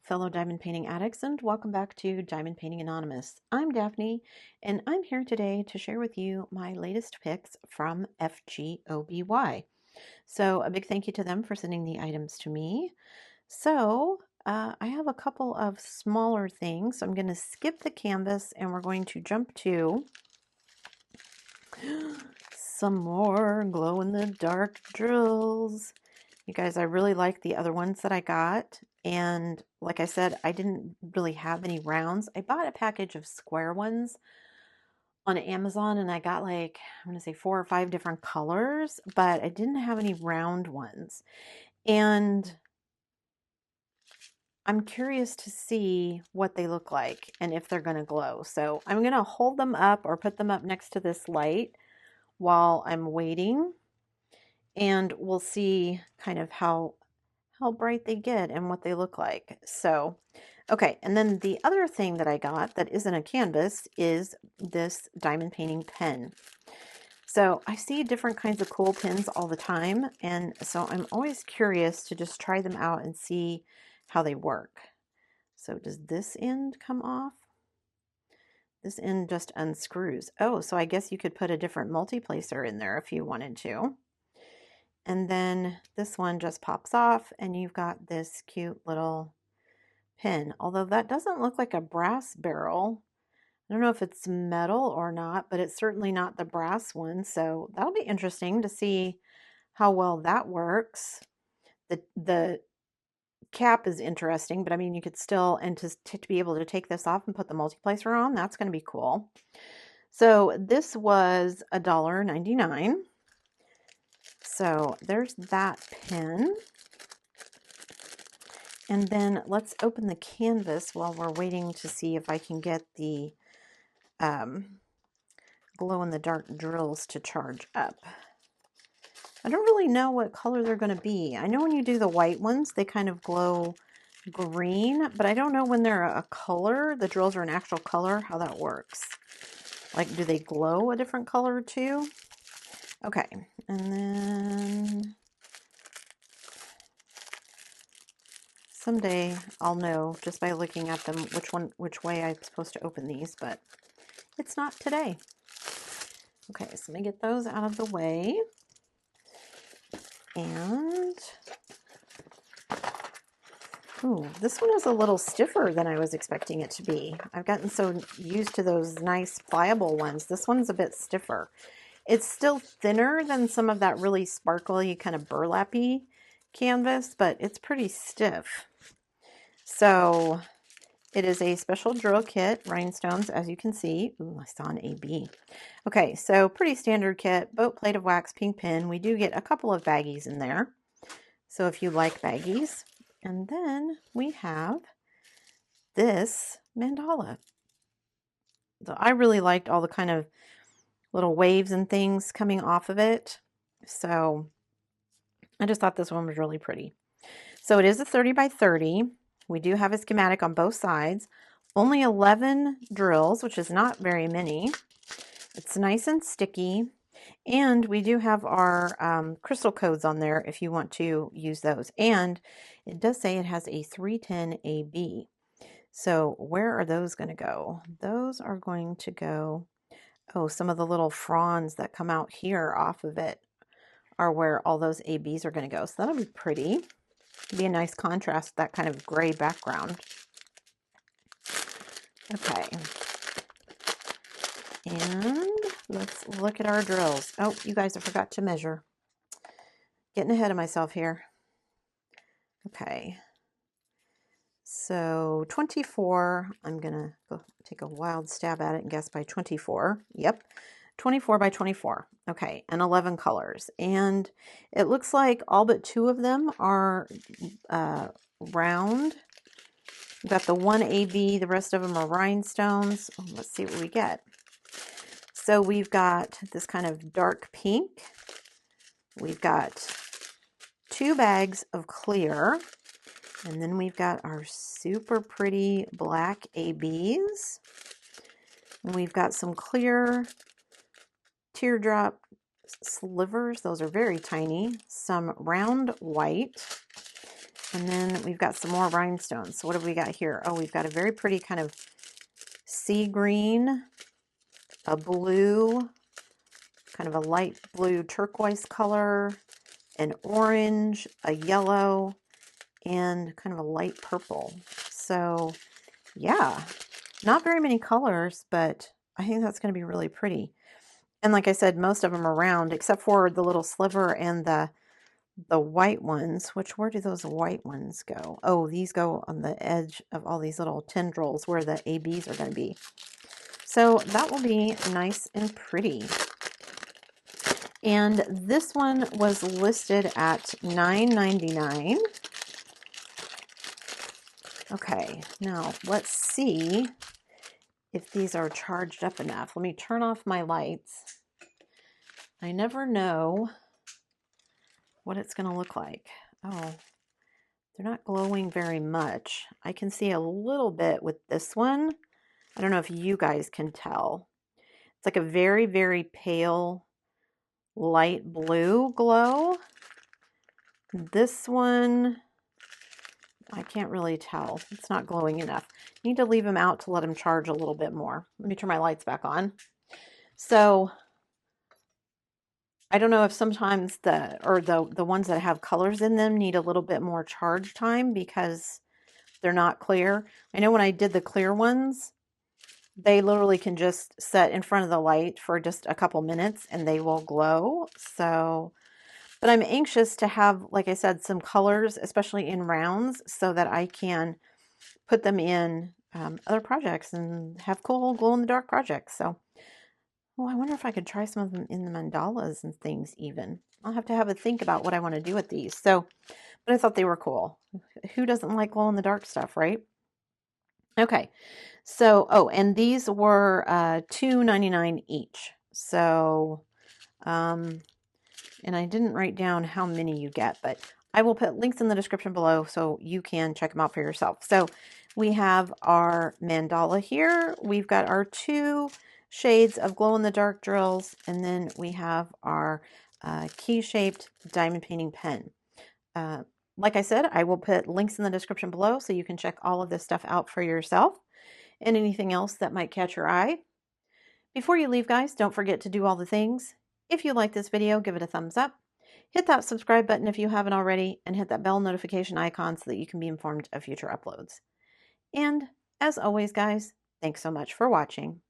fellow diamond painting addicts, and welcome back to Diamond Painting Anonymous. I'm Daphne, and I'm here today to share with you my latest picks from FGOBY. So a big thank you to them for sending the items to me. So I have a couple of smaller things. So I'm going to skip the canvas and we're going to jump to some more glow-in-the-dark drills. You guys, I really like the other ones that I got. And like I said, I didn't really have any rounds. I bought a package of square ones on Amazon and I got like, I'm going to say 4 or 5 different colors, but I didn't have any round ones. And I'm curious to see what they look like and if they're going to glow. So I'm going to hold them up or put them up next to this light while I'm waiting. And we'll see kind of how bright they get and what they look like. So, okay, and then the other thing that I got that isn't a canvas is this diamond painting pen. So I see different kinds of cool pens all the time, and so I'm always curious to just try them out and see how they work. So does this end come off? This end just unscrews. Oh, so I guess you could put a different multi-placer in there if you wanted to. And then this one just pops off and you've got this cute little pin. Although that doesn't look like a brass barrel. I don't know if it's metal or not, but it's certainly not the brass one. So that'll be interesting to see how well that works. The cap is interesting, but I mean, you could still, and to be able to take this off and put the multi-placer on, that's going to be cool. So this was $1.99. So there's that pen. And then let's open the canvas while we're waiting to see if I can get the glow-in-the-dark drills to charge up. I don't really know what color they're going to be. I know when you do the white ones, they kind of glow green, but I don't know when they're a color, the drills are an actual color, how that works. Like, do they glow a different color too? Okay, and then someday I'll know just by looking at them which way I'm supposed to open these, but it's not today. Okay, so let me get those out of the way. And ooh, this one is a little stiffer than I was expecting it to be. I've gotten so used to those nice pliable ones. This one's a bit stiffer. It's still thinner than some of that really sparkly kind of burlappy canvas, but it's pretty stiff. So it is a special drill kit, rhinestones, as you can see. Ooh, I saw an AB. Okay, so pretty standard kit, boat plate of wax, pink pin. We do get a couple of baggies in there. So if you like baggies. And then we have this mandala. So I really liked all the kind of little waves and things coming off of it. So I just thought this one was really pretty. So it is a 30 by 30. We do have a schematic on both sides. Only 11 drills, which is not very many. It's nice and sticky. And we do have our crystal codes on there if you want to use those. And it does say it has a 310 AB. So where are those going to go? Those are going to go, oh, some of the little fronds that come out here off of it are where all those ABs are going to go. So that'll be pretty. Be a nice contrast, that kind of gray background. Okay. And let's look at our drills. Oh, you guys, I forgot to measure. Getting ahead of myself here. Okay. So 24, I'm going to go take a wild stab at it and guess by 24. Yep. 24 by 24. Okay. And 11 colors. And it looks like all but 2 of them are round. We've got the one AB, the rest of them are rhinestones. Let's see what we get. So we've got this kind of dark pink. We've got 2 bags of clear. And then we've got our super pretty black ABs. And we've got some clear teardrop slivers. Those are very tiny. Some round white. And then we've got some more rhinestones. So what have we got here? Oh, we've got a very pretty kind of sea green, a blue, kind of a light blue turquoise color, an orange, a yellow, and kind of a light purple. So yeah, not very many colors, but I think that's going to be really pretty. And like I said, most of them are round, except for the little sliver and the white ones. Where do those white ones go? Oh, these go on the edge of all these little tendrils where the ABs are going to be. So that will be nice and pretty. And this one was listed at $9.99. Okay, now let's see if these are charged up enough. Let me turn off my lights. I never know what it's going to look like. Oh, they're not glowing very much. I can see a little bit with this one. I don't know if you guys can tell. It's like a very, very pale light blue glow. This one, I can't really tell. It's not glowing enough. Need to leave them out to let them charge a little bit more. Let me turn my lights back on. So I don't know if sometimes the ones that have colors in them need a little bit more charge time because they're not clear. I know when I did the clear ones, they literally can just set in front of the light for just a couple minutes and they will glow. So, but I'm anxious to have, like I said, some colors, especially in rounds, so that I can put them in other projects and have cool glow-in-the-dark projects. So, well, I wonder if I could try some of them in the mandalas and things even. I'll have to have a think about what I want to do with these. So, but I thought they were cool. Who doesn't like glow-in-the-dark stuff, right? Okay, so, oh, and these were $2.99 each. So, and I didn't write down how many you get, but I will put links in the description below so you can check them out for yourself. So we have our mandala here. We've got our 2 shades of glow-in-the-dark drills, and then we have our key-shaped diamond painting pen. Like I said, I will put links in the description below so you can check all of this stuff out for yourself and anything else that might catch your eye. Before you leave, guys, don't forget to do all the things. If you like this video, give it a thumbs up. Hit that subscribe button if you haven't already, and hit that bell notification icon so that you can be informed of future uploads. And as always, guys, thanks so much for watching.